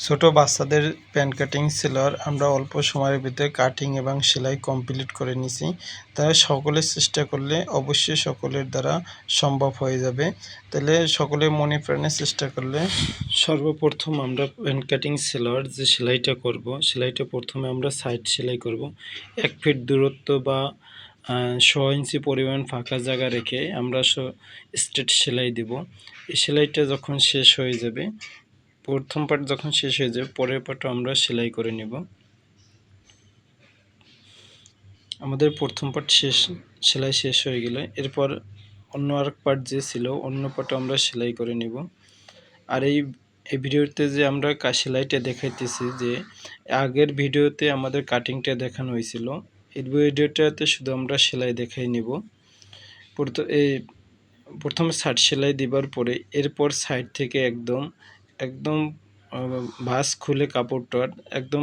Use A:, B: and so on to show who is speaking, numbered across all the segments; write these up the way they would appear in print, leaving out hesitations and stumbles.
A: ছোট বাচ্চাদের pant cutting salwar আমরা অল্প সময়ের ভিতরে কাটিং এবং সেলাই কমপ্লিট করে নিছি। তাই সকলে চেষ্টা করলে অবশ্যই সকলের দ্বারা সম্ভব হয়ে যাবে। তাহলে সকলে মনে প্রাণে চেষ্টা করলে সর্বপ্রথম আমরা প্যান্ট কাটিং সেলোয়ার যে সেলাইটা করব, সেলাইটা প্রথমে আমরা সাইড সেলাই করব। 1 ফিট দূরত্ব বা 100 ইঞ্চি পরিমাণ ফাঁকা জায়গা রেখে আমরা স্ট্রেট সেলাই দেব। এই সেলাইটা যখন শেষ হয়ে যাবে, প্রথম পার্ট যখন শেষ হয়ে যাবে, পরের পার্টও আমরা সেলাই করে নেব। আমাদের প্রথম পার্ট সেলাই শেষ হয়ে গেলে এরপর অন্য আরেক পার্ট যে ছিল অন্য পার্টও আমরা সেলাই করে নেব। আর এই ভিডিওতে যে আমরা সেলাইটা দেখাইতেছি, যে আগের ভিডিওতে আমাদের কাটিংটা দেখানো হয়েছিল, এই ভিডিওটাতে শুধু আমরা সেলাই দেখাই নেব। প্রথমে সাইড সেলাই দেবার পরে এরপর সাইড থেকে একদম ভাঁজ খুলে কাপড়টার একদম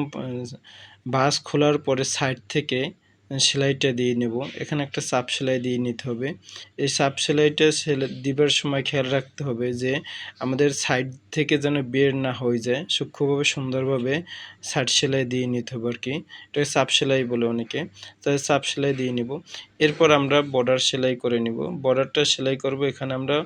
A: ভাঁজ খোলার পরে সাইড থেকে সেলাইটা দিয়ে নেব। এখানে একটা চাপ সেলাই দিয়ে নিতে হবে। এই চাপ সেলাইটা দিবার সময় খেয়াল রাখতে হবে যে আমাদের সাইড থেকে যেন বের না হয়ে যায়, সূক্ষ্মভাবে সুন্দরভাবে সাইড সেলাই দিয়ে নিতে হবে আর কি। এটা চাপ সেলাই বলে অনেকে, তাই চাপ সেলাই দিয়ে নিব। এরপর আমরা বর্ডার সেলাই করে নিব। বর্ডারটা সেলাই করব। এখানে আমরা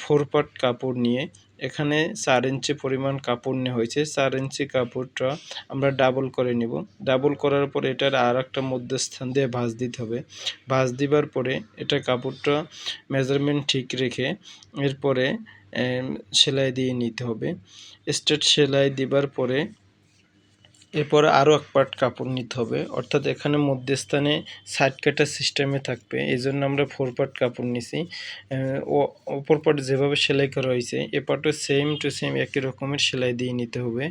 A: 4 পার্ট কাপড় নিয়ে, এখানে 4 ইঞ্চি পরিমাণ কাপড় নেওয়া হয়েছে। 4 ইঞ্চি কাপড়টা আমরা ডাবল করে নিব। ডাবল করার পরে এটার আর একটা মধ্যস্থান দিয়ে ভাঁজ দিতে হবে। ভাঁজ দিবার পরে এটা কাপড়টা মেজারমেন্ট ঠিক রেখে এরপরে সেলাই দিয়ে নিতে হবে। স্ট্রেট সেলাই দিবার পরে এরপরে আরও 1 পার্ট কাপড় নিতে হবে, অর্থাৎ এখানে মধ্যস্থানে সাইড কাটা সিস্টেমে থাকবে। এই জন্য আমরা 4 পার্ট কাপড় নিছি। অপর পার্ট যেভাবে সেলাই করা হয়েছে এ পার্টও সেম টু সেম একই রকমের সেলাই দিয়ে নিতে হবে।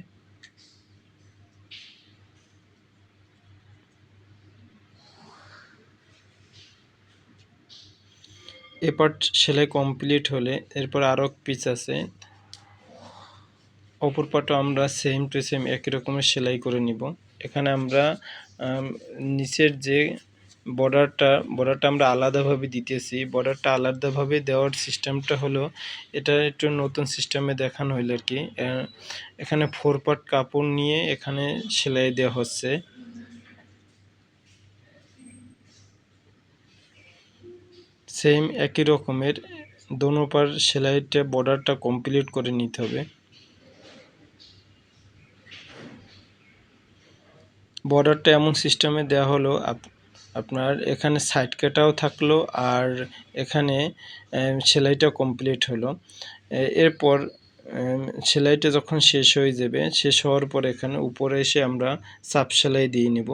A: এ পার্ট সেলাই কমপ্লিট হলে এরপর আরও পিস আছে, অপর পার্টও আমরা সেম টু সেম একই রকমের সেলাই করে নিব। এখানে আমরা নিচের যে বর্ডারটা আমরা আলাদাভাবে দিতেছি। বর্ডারটা আলাদাভাবে দেওয়ার সিস্টেমটা হলো, এটা একটু নতুন সিস্টেমে দেখানো হইল আর কি। এখানে 4 পার্ট কাপড় নিয়ে এখানে সেলাই দেওয়া হচ্ছে। সেম একই রকমের দোনো পার সেলাইটা বর্ডারটা কমপ্লিট করে নিতে হবে। বর্ডারটা এমন সিস্টেমে দেওয়া হলো, আপনার এখানে সাইড কাটাও থাকলো আর এখানে সেলাইটা কমপ্লিট হলো। এরপর সেলাইটা যখন শেষ হয়ে যাবে, শেষ হওয়ার পর এখানে উপরে এসে আমরা চাপ সেলাই দিয়ে নেব।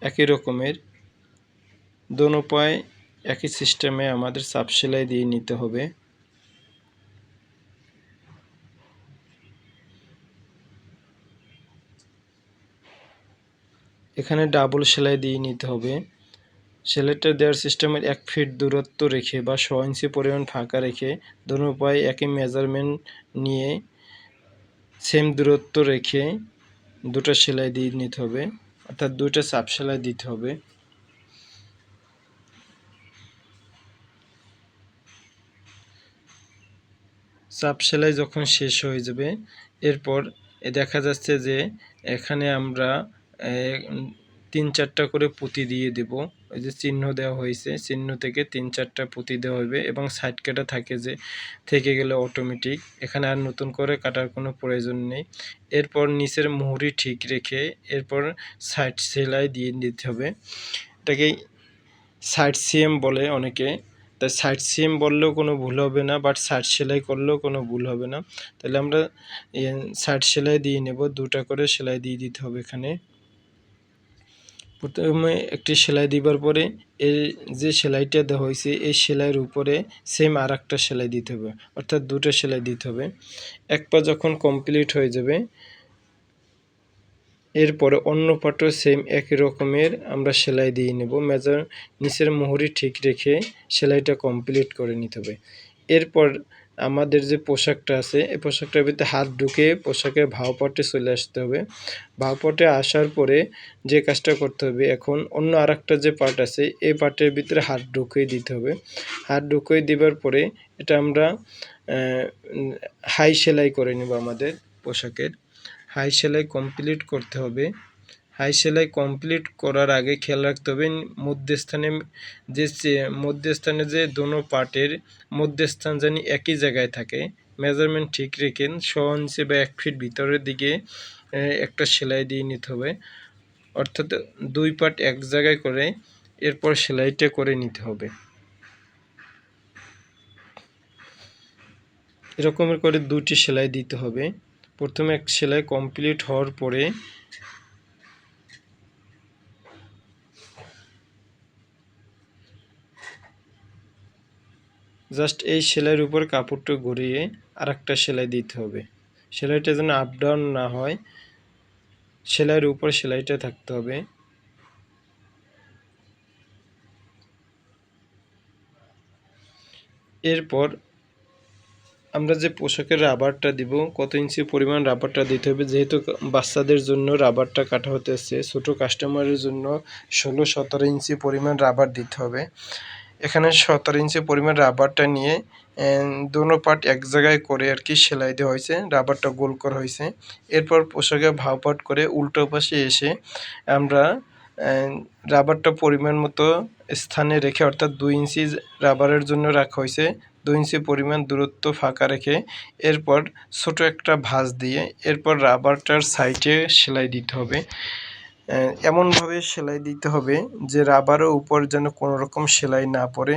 A: একই রকমের দোনো পায়ে একই সিস্টেমে আমাদের চাপ সেলাই দিয়ে নিতে হবে। এখানে ডাবল সেলাই দিয়ে নিতে হবে। সেলাইটা দেওয়ার সিস্টেমের 1 ফিট দূরত্ব রেখে বা 100 ইঞ্চি পরিমাণ ফাঁকা রেখে দোনো পায়ে একই মেজারমেন্ট নিয়ে সেম দূরত্ব রেখে দুটো সেলাই দিয়ে নিতে হবে, অর্থাৎ দুইটা চাপ সেলাই দিতে হবে। চাপ সেলাই যখন শেষ হয়ে যাবে এরপর দেখা যাচ্ছে যে এখানে আমরা 3-4টা করে পুঁতি দিয়ে দেব। ওই যে চিহ্ন দেওয়া হয়েছে, চিহ্ন থেকে 3-4টা পুঁতি দেওয়া হবে এবং সাইড কাটা থেকে গেলে অটোমেটিক, এখানে আর নতুন করে কাটার কোনো প্রয়োজন নেই। এরপর নিচের মুহুরি ঠিক রেখে এরপর সাইড সেলাই দিয়ে দিতে হবে। এটাকে সাইড সিএম বলে অনেকে, তাই সাইড সিএম বললেও কোনো ভুল হবে না, বাট সাইড সেলাই করলেও কোনো ভুল হবে না। তাহলে আমরা সাইড সেলাই দিয়ে নেব, 2টা করে সেলাই দিয়ে দিতে হবে। এখানে প্রথমে একটি সেলাই দিবার পরে এই যে সেলাইটা দেওয়া হয়েছে এই সেলাইয়ের উপরে সেম আর একটা সেলাই দিতে হবে, অর্থাৎ 2টা সেলাই দিতে হবে। এক পা যখন কমপ্লিট হয়ে যাবে এরপরে অন্য পাটও সেম একই রকমের আমরা সেলাই দিয়ে নেব। নিচের মুহুরি ঠিক রেখে সেলাইটা কমপ্লিট করে নিতে হবে। এরপর আমাদের যে পোশাকটা আছে এই পোশাকটার ভিতরে হাত ঢুকে পোশাকের ভাও পাটে চলে আসতে হবে। ভাও পাটে আসার পরে যে কাজটা করতে হবে, এখন অন্য আরেকটা যে পার্ট আছে এই পার্টের ভিতরে হাত ঢুকিয়ে দিতে হবে। হাত ঢুকিয়ে দেবার পরে এটা আমরা হাই সেলাই করে নেব। আমাদের পোশাকের। হাই সেলাই কমপ্লিট করতে হবে। হাই সেলাই কমপ্লিট করার আগে খেয়াল রাখতে হবে মধ্যস্থানে যে দোনো পার্টের মধ্যস্থান জানি একই জায়গায় থাকে। মেজারমেন্ট ঠিক রেখে 6 ইঞ্চি বা 1 ফিট ভিতরের দিকে একটা সেলাই দিয়ে নিতে হবে, অর্থাৎ 2 পার্ট এক জায়গায় করে এরপর সেলাইটা করে নিতে হবে। এরকমের করে 2টি সেলাই দিতে হবে। প্রথমে এক সেলাই কমপ্লিট হওয়ার পরে জাস্ট এই সেলাইয়ের উপর কাপড়টা ঘুরিয়ে আরেকটা সেলাই দিতে হবে। সেলাইটা যেন আপ ডাউন না হয়, সেলাইয়ের উপর সেলাইটা থাকতে হবে। এরপর আমরা যে পোশাকের রাবারটা দিব, কত ইঞ্চি পরিমাণ রাবারটা দিতে হবে, যেহেতু বাচ্চাদের জন্য রাবারটা কাটা হতে আসছে, ছোটো কাস্টমারের জন্য 16-17 ইঞ্চি পরিমাণ রাবার দিতে হবে। এখানে 17 ইঞ্চি পরিমাণ রাবারটা নিয়ে দোনো পার্ট এক জায়গায় করে আর কি সেলাই দেওয়া হয়েছে, রাবারটা গোল করা হয়েছে। এরপর পোশাকে ভাও পাট করে উল্টো পাশে এসে আমরা রাবারটা পরিমাণ মতো স্থানে রেখে, অর্থাৎ 2 ইঞ্চি রাবারের জন্য রাখা হয়েছে, 2 ইঞ্চি পরিমাণ দূরত্ব ফাঁকা রেখে এরপর ছোট একটা ভাঁজ দিয়ে এরপর রাবারটার সাইডে সেলাই দিতে হবে। এমনভাবে সেলাই দিতে হবে যে রাবারের উপর যেন কোনো রকম সেলাই না পড়ে।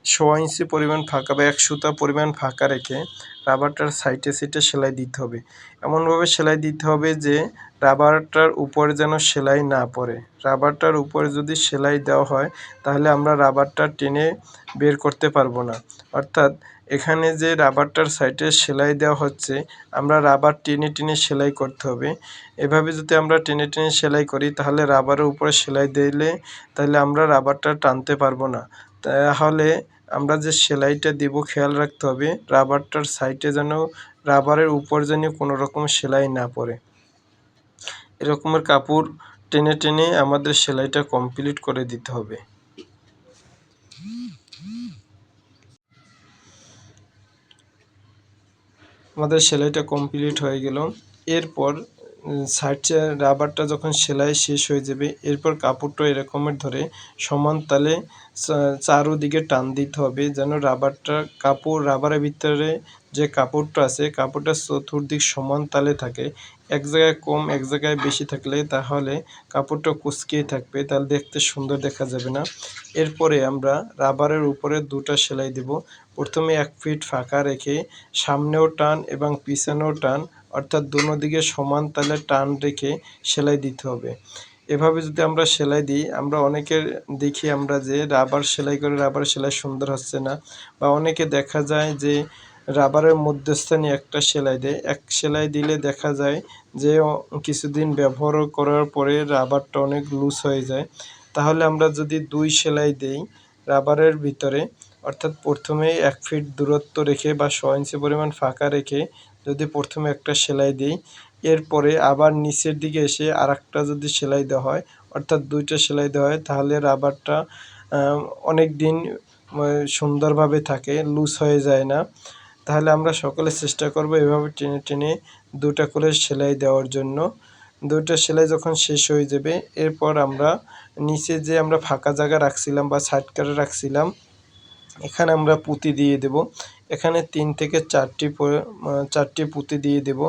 A: 1.5 ইঞ্চি পরিমাণ ফাঁকা বা 1 সুতা পরিমাণ ফাঁকা রেখে রাবারটার সাইডে সেলাই দিতে হবে। এমনভাবে সেলাই দিতে হবে যে রাবারটার উপরে যেন সেলাই না পড়ে। রাবারটার উপরে যদি সেলাই দেওয়া হয় তাহলে আমরা রাবারটা টেনে বের করতে পারবো না। অর্থাৎ এখানে যে রাবারটার সাইডে সেলাই দেওয়া হচ্ছে, আমরা রাবার টেনে টেনে সেলাই করতে হবে। এভাবে যদি আমরা টেনে টেনে সেলাই করি তাহলে রাবারের উপরে সেলাই দিলে তাহলে আমরা রাবারটা টানতে পারবো না। তাহলে আমরা যে সেলাইটা দিব খেয়াল রাখতে হবে রাবারটার সাইডে যেন রাবারের উপর যেন কোনো রকম সেলাই না পড়ে। এরকমের কাপড় টেনে টেনে আমাদের সেলাইটা কমপ্লিট করে দিতে হবে। আমাদের সেলাইটা কমপ্লিট হয়ে গেল। এরপর সাইডে রাবারটা যখন সেলাই শেষ হয়ে যাবে এরপর কাপড়টা এরকমের ধরে সমান তালে চারোদিকে টান দিতে হবে, যেন রাবারের ভিতরে যে কাপড়টা আছে কাপড়টা চতুর্দিক সমান তালে থাকে। এক জায়গায় কম এক জায়গায় বেশি থাকলে তাহলে কাপড়টা কুঁচকিয়ে থাকবে, তাহলে দেখতে সুন্দর দেখা যাবে না। এরপরে আমরা রাবারের উপরে 2টা সেলাই দেব। প্রথমে 1 ফিট ফাঁকা রেখে সামনেও টান এবং পিছনেও টান, অর্থাৎ দোনো দিকে সমান তালে টান রেখে সেলাই দিতে হবে। এভাবে যদি আমরা সেলাই দিই, আমরা অনেকের দেখি আমরা যে রাবার সেলাই করে রাবার সেলাই সুন্দর হচ্ছে না, বা অনেকে দেখা যায় যে রাবারের মধ্যস্থানে একটা সেলাই দেয়, এক সেলাই দিলে দেখা যায় যে কিছুদিন ব্যবহার করার পরে রাবারটা অনেক লুজ হয়ে যায়। তাহলে আমরা যদি 2 সেলাই দেই রাবারের ভিতরে, অর্থাৎ প্রথমে 1 ফিট দূরত্ব রেখে বা 6 ইঞ্চি পরিমাণ ফাঁকা রেখে যদি প্রথমে একটা সেলাই দিই, এরপরে আবার নিচের দিকে এসে আরেকটা যদি সেলাই দেওয়া হয়, অর্থাৎ 2টা সেলাই দেওয়া হয়, তাহলে রাবারটা অনেক দিন সুন্দরভাবে থাকে, লুজ হয়ে যায় না। তাহলে আমরা সকলে চেষ্টা করব এভাবে টেনে টেনে 2টা করে সেলাই দেওয়ার জন্য। 2টা সেলাই যখন শেষ হয়ে যাবে এরপর আমরা নিচে যে আমরা ফাঁকা জায়গা রাখছিলাম বা সাইড কাটে রাখছিলাম, এখানে আমরা পুঁতি দিয়ে দেব। এখানে 3 থেকে 4টি পুঁতি দিয়ে দেব।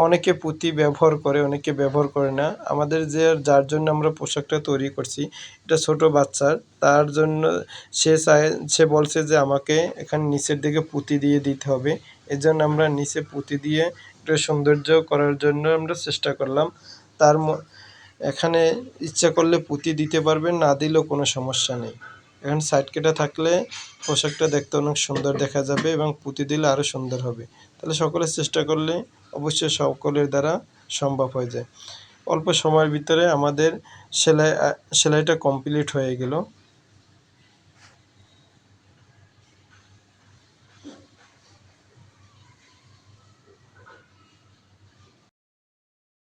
A: অনেকে পুঁতি ব্যবহার করে, অনেকে ব্যবহার করে না। আমাদের যার জন্য আমরা পোশাকটা তৈরি করছি এটা ছোট বাচ্চার, তার জন্য সে বলছে যে আমাকে এখানে নিচের দিকে পুঁতি দিয়ে দিতে হবে। এজন্য আমরা নিচে পুঁতি দিয়ে একটু সৌন্দর্য করার জন্য আমরা চেষ্টা করলাম। এখানে ইচ্ছা করলে পুঁতি দিতে পারবেন, না দিলেও কোনো সমস্যা নেই। এখানে সাইড কেটে থাকলে পোশাকটা দেখতে অনেক সুন্দর দেখা যাবে এবং পুঁতি দিলে আরও সুন্দর হবে। তাহলে সকলে চেষ্টা করলে অবশ্যই সকলের দ্বারা সম্ভব হয়ে যায়। অল্প সময়ের ভিতরে আমাদের সেলাইটা কমপ্লিট হয়ে গেল।